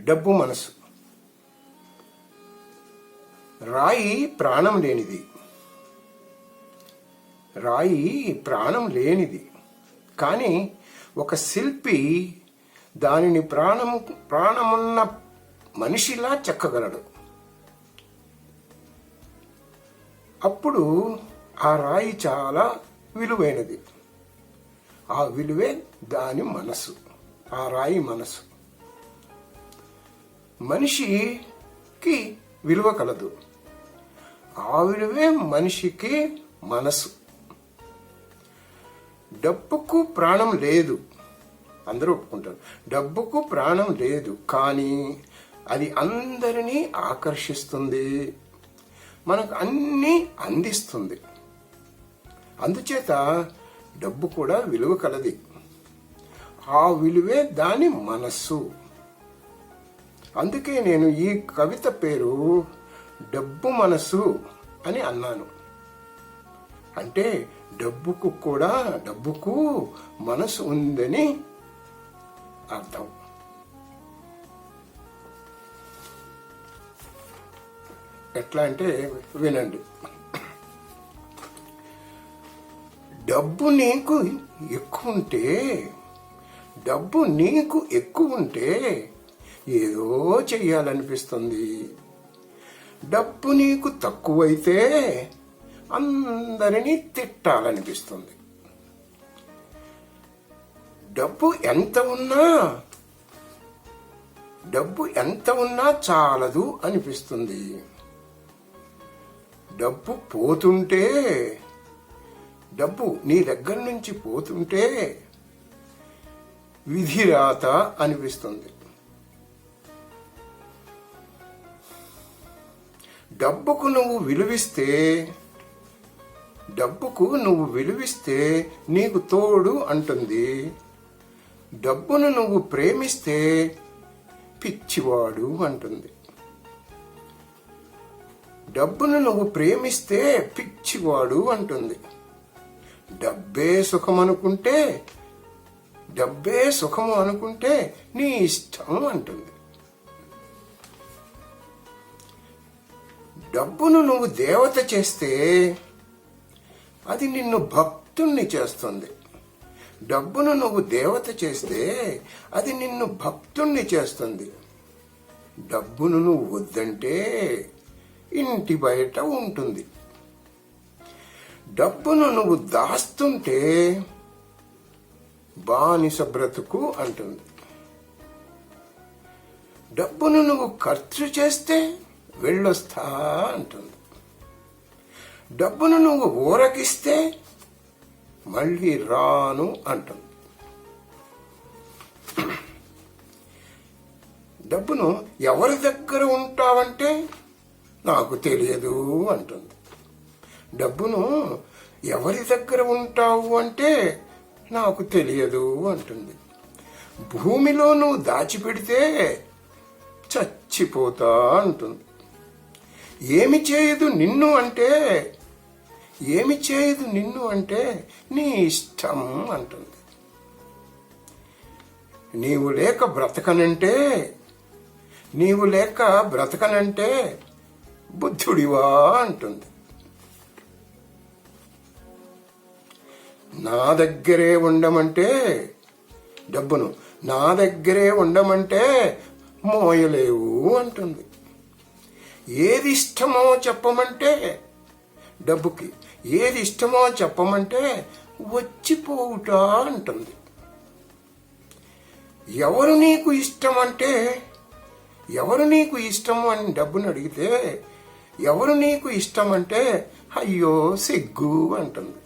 డబ్బు మనసు. రాయి ప్రాణం లేనిది. రాయి ప్రాణం లేనిది, కానీ ఒక శిల్పి దానిని ప్రాణమున్న మనిషిలా చెక్కగలడు. అప్పుడు ఆ రాయి చాలా విలువైనది. ఆ విలువే దాని మనసు, ఆ రాయి మనసు. మనిషికి విలువ కలదు, ఆ విలువే మనిషికి మనసు. డబ్బుకు ప్రాణం లేదు, అందరూ ఒప్పుకుంటారు. డబ్బుకు ప్రాణం లేదు, కానీ అది అందరినీ ఆకర్షిస్తుంది, మనకు అన్నీ అందిస్తుంది. అందుచేత డబ్బు కూడా విలువ కలది. ఆ విలువే దాని మనస్సు. అందుకే నేను ఈ కవిత పేరు డబ్బు మనసు అని అన్నాను. అంటే డబ్బుకు మనసు ఉందని అర్థం. ఎట్లా అంటే వినండి. డబ్బు నీకు ఎక్కువ ఉంటే ఏదో చెయ్యాలనిపిస్తుంది. డబ్బు నీకు తక్కువైతే అందరినీ తిట్టాలనిపిస్తుంది. డబ్బు ఎంత ఉన్నా చాలదు అనిపిస్తుంది. డబ్బు నీ దగ్గర నుంచి పోతుంటే విధిరాత అనిపిస్తుంది. డబ్బుకు నువ్వు విలువిస్తే నీకు తోడు అంటుంది. డబ్బును నువ్వు ప్రేమిస్తే పిచ్చివాడు అంటుంది. డబ్బును నువ్వు ప్రేమిస్తే పిచ్చివాడు అంటుంది. డబ్బే సుఖము అనుకుంటే నీ ఇష్టం అంటుంది. డబ్బును నువ్వు దేవత చేస్తే అది నిన్ను భక్తుణ్ణి చేస్తుంది. డబ్బును నువ్వు దేవత చేస్తే అది నిన్ను భక్తుణ్ణి చేస్తుంది. డబ్బును నువ్వు వద్దంటే ఇంటి బయట ఉంటుంది. డబ్బును నువ్వు దాస్తుంటే బానిస బ్రతుకు అంటుంది. డబ్బును నువ్వు ఖర్చు చేస్తే వెళ్ళొస్తా అంటుంది. డబ్బును నువ్వు ఊరకిస్తే మళ్ళీ రాను అంటుంది. డబ్బును ఎవరి దగ్గర ఉంటావంటే నాకు తెలియదు అంటుంది. డబ్బును ఎవరి దగ్గర ఉంటావు అంటే నాకు తెలియదు అంటుంది. భూమిలో నువ్వు దాచిపెడితే చచ్చిపోతా అంటుంది. ఏమి చేయదు నిన్ను అంటే నీ ఇష్టం అంటుంది. నీవు లేక బ్రతకనంటే బుద్ధుడివా అంటుంది. నా దగ్గరే ఉండమంటే మోయలేవు అంటుంది. ఏది ఇష్టమో చెప్పమంటే డబ్బుకి వచ్చిపోవుట అంటుంది. ఎవరు నీకు ఇష్టం అని డబ్బును అడిగితే ఎవరు నీకు ఇష్టం అంటే అయ్యో సిగ్గు అంటుంది.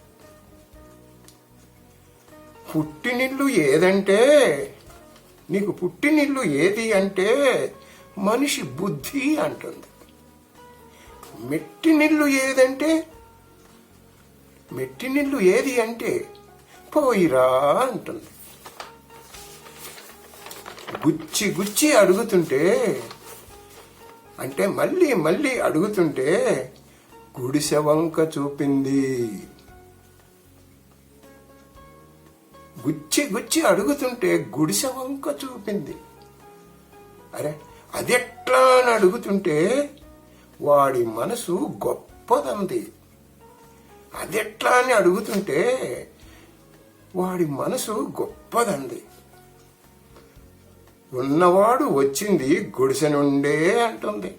నీకు పుట్టినిల్లు ఏది అంటే మనిషి బుద్ధి అంటుంది. మెట్టినిల్లు ఏది అంటే పోయిరా అంటుంది. గుచ్చి అడుగుతుంటే అంటే మళ్ళీ అడుగుతుంటే గుడిసె వంక చూపింది. గుచ్చి అడుగుతుంటే గుడిసె వంక చూపింది. అరే అదెట్లా అని అడుగుతుంటే వాడి మనసు గొప్పదంది. అదెట్లా అని అడుగుతుంటే వాడి మనసు గొప్పదంది. ఉన్నవాడు వచ్చింది గుడిసె నుండే అంటుంది.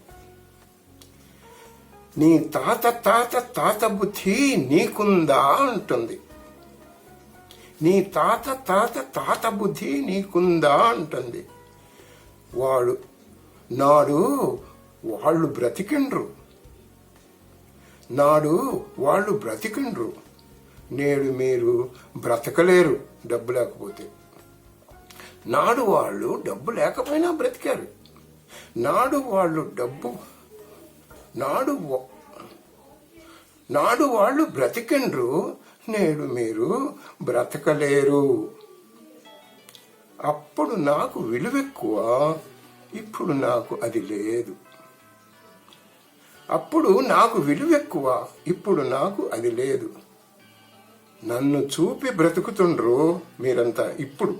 నీ తాత తాత తాత బుద్ధి నీకుందా అంటుంది. నీ తాత తాత తాత బుద్ధి నీకుందా అంటుంది. నాడు వాళ్ళు బ్రతికిండ్రు. నేడు మీరు బ్రతకలేరు డబ్బు లేకపోతే. నాడు వాళ్ళు డబ్బు లేకపోయినా బ్రతికారు. నాడు వాళ్ళు బ్రతికిండ్రు. నేడు మీరు బ్రతకలేరు. అప్పుడు నాకు విలువెక్కువ, ఇప్పుడు నాకు అది లేదు. అప్పుడు నాకు విలువెక్కువ, ఇప్పుడు నాకు అది లేదు. నన్ను చూపి బ్రతుకుతుండ్రు మీరంతా. ఇప్పుడు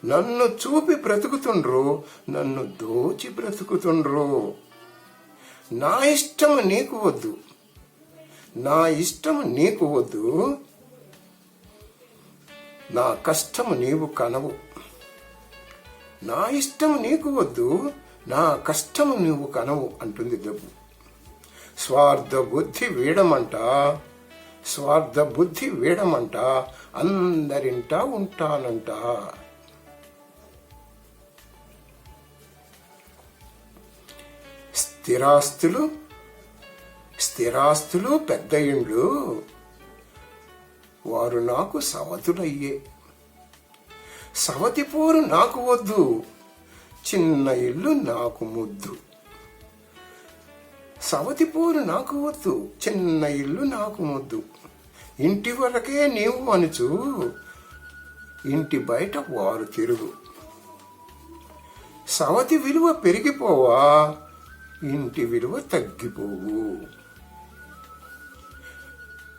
నన్ను చూపి బ్రతుకుతుండ్రు, నన్ను దోచి బ్రతుకుతుండ్రు. నా ఇష్టము నీకు వద్దు, నా ఇష్టము నీకు వద్దు, నా కష్టము నీవు కనవు. నా ఇష్టము నీకు వద్దు, నా కష్టము నీవు కనవు అంటుంది డబ్బు. స్వార్థ బుద్ధి వీడమంట, అందరింటా ఉంటానంట. స్థిరాస్తులు పెద్ద ఇండ్లు వారు నాకు సవతులయ్యే. సవతి పోరు నాకు వద్దు, చిన్న ఇల్లు నాకు ముద్దు. సవతి పోరు నాకు వద్దు, చిన్న ఇల్లు నాకు ముద్దు. ఇంటి వరకే నీవు అనుచు, ఇంటి బయట వారు తిరుగు. సవతి విలువ పెరిగిపోవా, ఇంటి విలువ తగ్గిపోవు.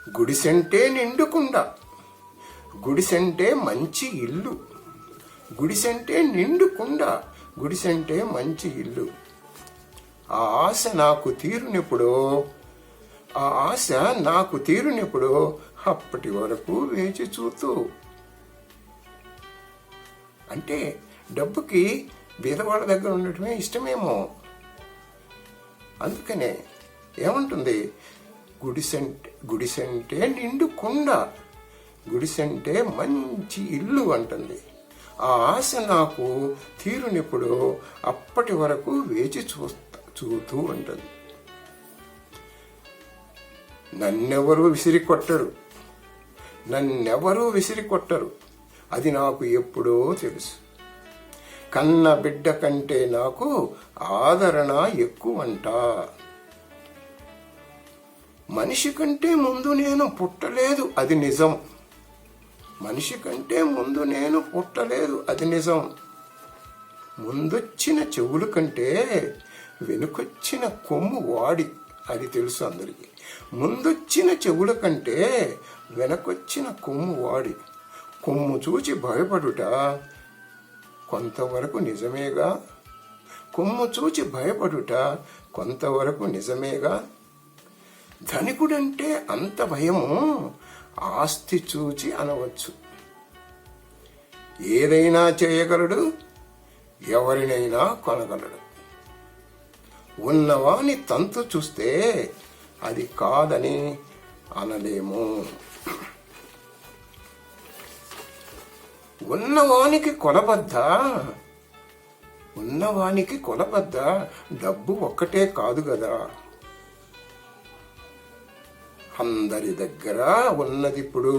గుడిసెంటే నిండుకుండా, గుడిసెంటే మంచి ఇల్లు. గుడిసెంటే నిండుకుండా, గుడిసెంటే మంచి ఇల్లు. ఆ ఆశ నాకు తీరునిప్పుడో అప్పటి వరకు వేచి చూస్తూ. అంటే డబ్బుకి బీదవాళ్ళ దగ్గర ఉండటమే ఇష్టమేమో. అందుకనే ఏమంటుంది, గుడిసెంటే నిండుకుండా, గుడిసెంటే మంచి ఇల్లు అంటుంది. ఆ ఆశ నాకు తీరునిప్పుడు అప్పటి వరకు వేచి చూస్తూ ఉంటుంది. నన్నెవరూ విసిరి కొట్టరు, అది నాకు ఎప్పుడో తెలుసు. కన్న బిడ్డ కంటే నాకు ఆదరణ ఎక్కువంట. మనిషి కంటే ముందు నేను పుట్టలేదు, అది నిజం. మనిషి కంటే ముందు నేను పుట్టలేదు, అది నిజం. ముందొచ్చిన చెవుల కంటే వెనుకొచ్చిన కొమ్ము వాడి, అది తెలుసు అందరికీ. ముందొచ్చిన చెవుల కంటే వెనకొచ్చిన కొమ్ము వాడి. కొమ్ము చూచి భయపడుట కొంతవరకు నిజమేగా. కొమ్ము చూచి భయపడుట కొంతవరకు నిజమేగా. ధనికుడంటే అంత భయము ఆస్తి చూచి అనవచ్చు. ఏదైనా చేయగలడు, ఎవరినైనా కొనగలడు. ఉన్నవాని తంతు చూస్తే అది కాదని అనలేము. ఉన్నవానికి కొలబద్ద డబ్బు ఒక్కటే కాదు కదా. అందరి దగ్గర ఉన్నది ఇప్పుడు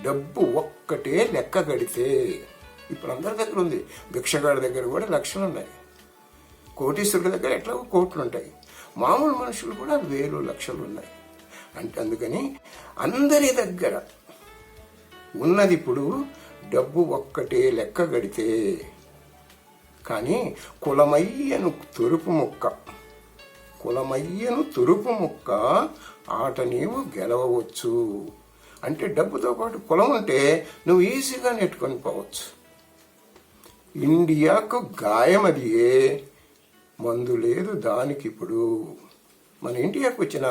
డబ్బు ఒక్కటే లెక్క గడితే. ఇప్పుడు అందరి దగ్గర ఉంది. భిక్షగాడి దగ్గర కూడా లక్షలు ఉన్నాయి. కోటీశ్వరుల దగ్గర ఎట్లా కోట్లు ఉంటాయి. మామూలు మనుషులు కూడా వేలు లక్షలు ఉన్నాయి. అంటే అందుకని అందరి దగ్గర ఉన్నది ఇప్పుడు డబ్బు ఒక్కటే లెక్క గడితే. కానీ కులమయ్యను తురుపు ముక్క ఆట నీవు గెలవవచ్చు. అంటే డబ్బుతో పాటు కులం ఉంటే నువ్వు ఈజీగా నెట్టుకొని పోవచ్చు. ఇండియాకు గాయమదియే, మందు లేదు దానికిప్పుడు. మన ఇండియాకు వచ్చిన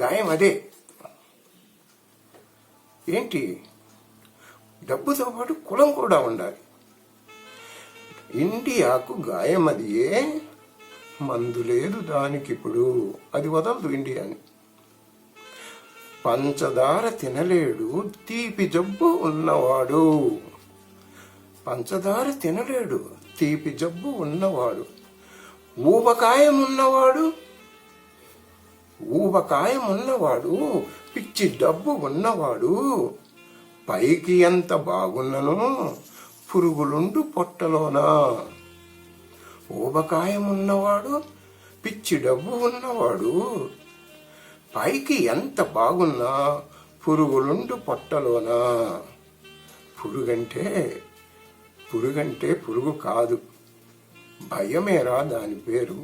గాయం అదే. ఏంటి? డబ్బుతో పాటు కులం కూడా ఉండాలి. ఇండియాకు గాయం అదియే. మందు లేదు దానికిప్పుడు. అది వదలదు ఇండియాని. పంచదార తినలేడు తీపి జబ్బు ఉన్నవాడు. పంచదార తినలేడు తీపి జబ్బు ఉన్నవాడు. ఊబకాయం ఉన్నవాడు పిచ్చి డబ్బు ఉన్నవాడు. పైకి ఎంత బాగున్నను పురుగులుండు పొట్టలోనా. ఊబకాయం ఉన్నవాడు పిచ్చి డబ్బు ఉన్నవాడు. పైకి ఎంత బాగున్నా పురుగులుండు పొట్టలోనా. పురుగంటే పురుగు కాదు, భయమేరా దాని పేరు.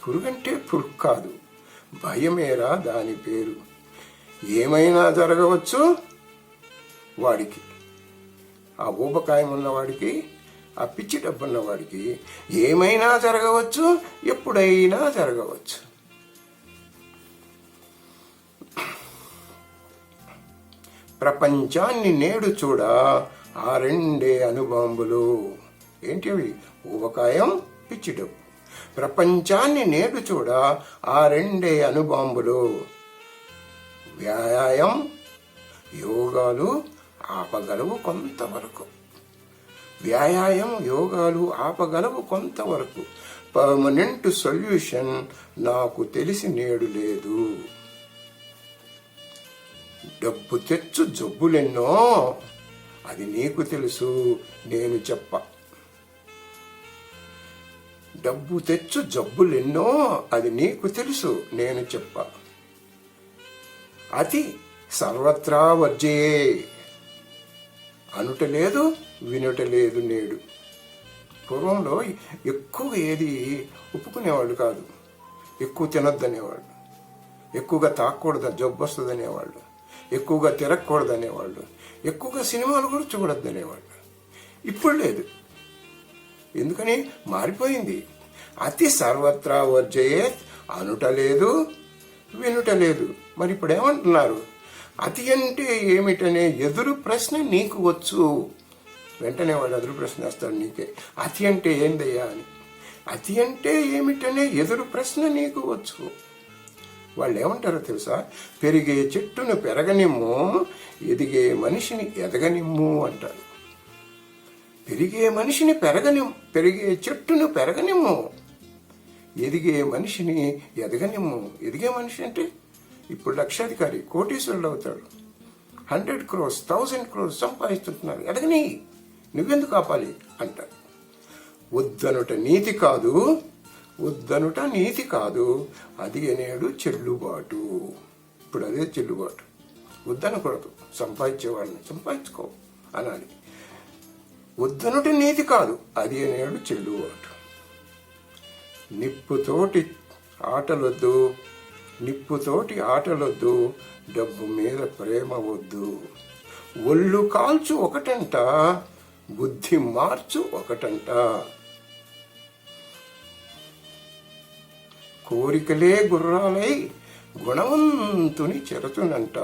పురుగంటే పురుగు కాదు, భయమేరా దాని పేరు. ఏమైనా జరగవచ్చు వాడికి, ఆ ఊబకాయం ఉన్నవాడికి, ఆ పిచ్చి డబ్బున్నవాడికి ఏమైనా జరగవచ్చు, ఎప్పుడైనా జరగవచ్చు. ప్రపంచాన్ని నేడు చూడ ఆ రెండే అణుబాంబులు. ఏంటివి? ఊబకాయం, పిచ్చి డబ్బు. ప్రపంచాన్ని నేడు చూడ ఆ రెండే అణుబాంబులు. వ్యాయామం, యోగాలు ఆపగలవు కొంతవరకు. యోగాలు ఆపగలవు కొంతవరకు. పర్మనెంట్ సొల్యూషన్ నాకు తెలిసి నేడు లేదు. డబ్బు తెచ్చు జబ్బులెన్నో అది నీకు తెలుసు, నేను చెప్ప. డబ్బు తెచ్చు జబ్బులెన్నో అది నీకు తెలుసు, నేను చెప్ప. అతి సర్వత్రా వర్జయే. అనుటలేదు వినుటలేదు నేడు. పూర్వంలో ఎక్కువ ఏది ఒప్పుకునేవాళ్ళు కాదు. ఎక్కువ తినొద్దనేవాళ్ళు, ఎక్కువగా తాకూడదు జబ్బు వస్తుంది అనేవాళ్ళు, ఎక్కువగా తిరగకూడదు అనేవాళ్ళు, ఎక్కువగా సినిమాలు కూడా చూడొద్దనేవాళ్ళు. ఇప్పుడు లేదు. ఎందుకని? మారిపోయింది. అతి సర్వత్రా వర్జయే. అనుటలేదు వినుటలేదు. మరి ఇప్పుడు ఏమంటున్నారు? అతి అంటే ఏమిటనే ఎదురు ప్రశ్న నీకు వచ్చు. వెంటనే వాడు ఎదురు ప్రశ్న వేస్తాడు నీకే. అతి అంటే ఏందయ్యా అని. అతి అంటే ఏమిటనే ఎదురు ప్రశ్న నీకు వచ్చు. వాళ్ళు ఏమంటారో తెలుసా? పెరిగే చెట్టును పెరగనిమ్ము, ఎదిగే మనిషిని ఎదగనిమ్ము అంటారు. పెరిగే చెట్టును పెరగనిమ్ము, ఎదిగే మనిషిని ఎదగనిమ్ము. ఎదిగే మనిషి అంటే ఇప్పుడు లక్షాధికారి, కోటీశ్వరుడు అవుతాడు. 100 crores 1000 crores సంపాదిస్తుంటున్నారు. ఎదగని, నువ్వెందుకు ఆపాలి అంటారు. వద్దనుట నీతి కాదు, అది అనేడు చెల్లుబాటు. ఇప్పుడు అదే చెల్లుబాటు. వద్దనకూడదు. సంపాదించేవాడిని సంపాదించుకో అనాలి. వద్దనుట నీతి కాదు, అది అనేడు చెల్లుబాటు. నిప్పుతోటి ఆటలొద్దు, డబ్బు మీద ప్రేమ వద్దు. ఒళ్ళు కాల్చు ఒకటంట, బుద్ధి మార్చు ఒకటంట. కోరికలే గుర్రాలై గుణవంతుని చెరచునంట.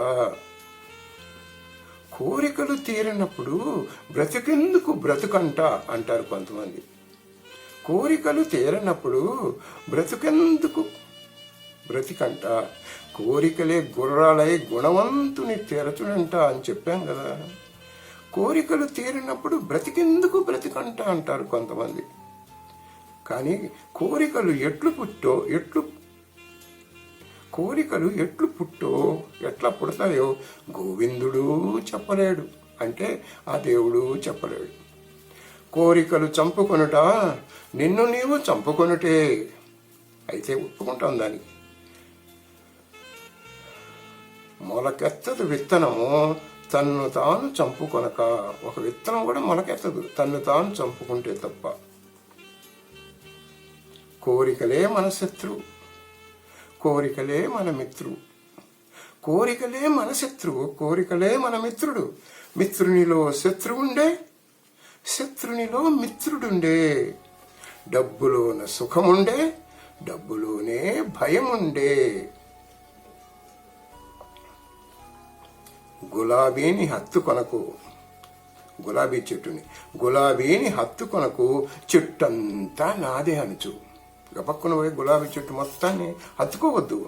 కోరికలు తీరినప్పుడు బ్రతికెందుకు బ్రతుకంట అంటారు కొంతమంది. కోరికలు తీరినప్పుడు బ్రతుకెందుకు బ్రతికంట. కోరికలే గుర్రాలై గుణవంతుని తెరచునంట అని చెప్పాం కదా. కోరికలు తీరినప్పుడు బ్రతికెందుకు బ్రతికంట అంటారు కొంతమంది. కానీ కోరికలు ఎట్లా పుట్టో ఎట్లా పుడతాయో గోవిందుడు చెప్పలేడు, అంటే ఆ దేవుడు చెప్పలేడు. కోరికలు చంపుకొనుట నిన్ను నీవు చంపుకొనుటే అయితే ఒప్పుకుంటాం దానికి. మొలకెత్తదు విత్తనము తన్ను తాను చంపుకొనక. ఒక విత్తనం కూడా మొలకెత్తదు తన్ను తాను చంపుకుంటే తప్ప. కోరికలే మన శత్రువు, కోరికలే మన మిత్రువు. కోరికలే మన శత్రువు, కోరికలే మన మిత్రుడు. మిత్రునిలో శత్రువుండే, శత్రునిలో మిత్రుడుండే. డబ్బులోన సుఖముండే, డబ్బులోనే భయముండే. గులాబీని హత్తుకొనకు, గులాబీ చెట్టుని, గులాబీని హత్తుకొనకు చెట్టంతా నాదే అనుచు. గబక్కున పోయి గులాబీ చెట్టు మొత్తాన్ని హత్తుకోవద్దు.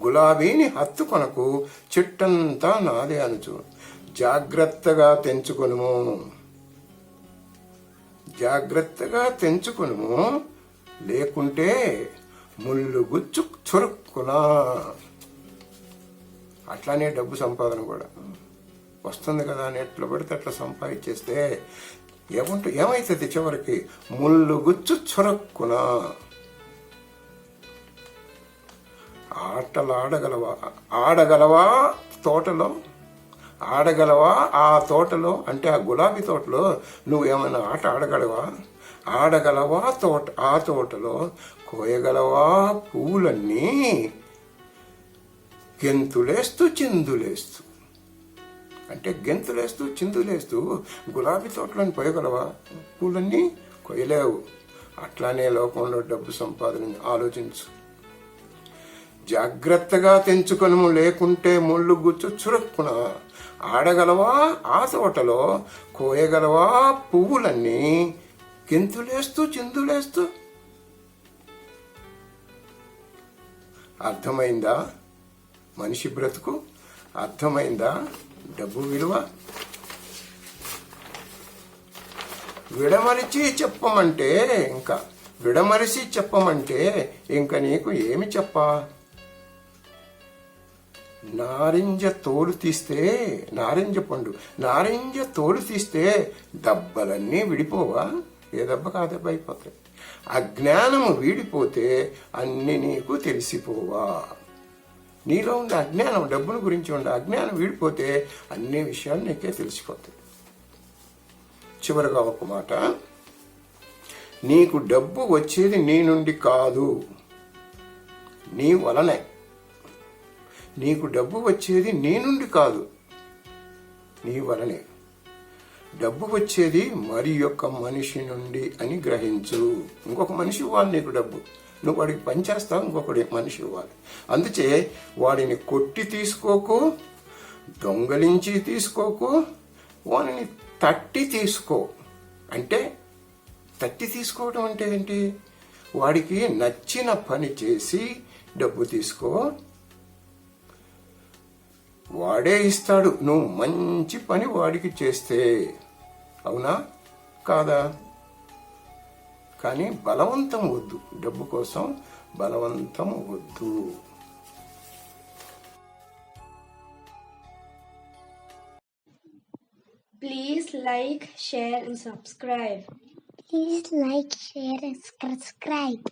గులాబీని హత్తుకొనకు చెట్టంతా నాదే అనుచు. జాగ్రత్తగా తెంచుకొనుము, జాగ్రత్తగా తెంచుకొనుము, లేకుంటే ముళ్ళు గుచ్చు చురుక్కునా. అట్లానే డబ్బు సంపాదన కూడా వస్తుంది కదా అని ఎట్లా పడితే అట్లా సంపాదించేస్తే ఏమైతుంది చివరికి? ముళ్ళు గుచ్చు చురక్కునా. ఆటలు ఆడగలవా తోటలో? ఆడగలవా ఆ తోటలో? అంటే ఆ గులాబీ తోటలో నువ్వేమైనా ఆట ఆడగలవా? ఆడగలవా ఆ తోటలో? కోయగలవా పువ్వులన్నీ గెంతులేస్తూ చిందులేస్తూ? అంటే గెంతులేస్తూ చిందులేస్తూ గులాబీ తోటలోని పోయగలవా? పూలన్నీ కొయ్యలేవు. అట్లానే లోకంలో డబ్బు సంపాదన ఆలోచించు. జాగ్రత్తగా తెంచుకొనుము, లేకుంటే ముళ్ళు గుచ్చు చురుక్కున. ఆడగలవా ఆ తోటలో? కోయగలవా పువ్వులన్నీ గెంతులేస్తూ చిందులేస్తూ? అర్థమైందా మనిషి బ్రతుకు? అర్థమైందా డబ్బు విలువ? విడమరిచి చెప్పమంటే ఇంకా నీకు ఏమి చెప్పా? నారింజ తోలు తీస్తే దెబ్బలన్నీ విడిపోవా? ఏ దెబ్బ కా దెబ్బ అయిపోతాయి. అజ్ఞానము వీడిపోతే అన్ని నీకు తెలిసిపోవా? నీలో ఉండే అజ్ఞానం, డబ్బుల గురించి ఉండే అజ్ఞానం వీడిపోతే అన్ని విషయాలు నీకే తెలిసిపోతాయి. చివరిగా ఒక మాట, నీకు డబ్బు వచ్చేది నీ నుండి కాదు, నీ వలనే. నీకు డబ్బు వచ్చేది నీ నుండి కాదు, నీ వలనే. డబ్బు వచ్చేది మరి యొక్క మనిషి నుండి అని గ్రహించు. ఇంకొక మనిషి ఇవ్వాలి నీకు డబ్బు, నువ్వు వాడికి పనిచేస్తావు, ఇంకొకటి మనిషి ఇవ్వాలి. అందుచే వాడిని కొట్టి తీసుకోకు, దొంగలించి తీసుకోకు, వాడిని తట్టి తీసుకో. అంటే తట్టి తీసుకోవడం అంటే ఏంటి? వాడికి నచ్చిన పని చేసి డబ్బు తీసుకో, వాడే ఇస్తాడు నువ్వు మంచి పని వాడికి చేస్తే. అవునా కాదా? కానీ బలవంతం వద్దు, డబ్బు కోసం బలవంతం వద్దు. Please like, share and subscribe. Please like, share and subscribe.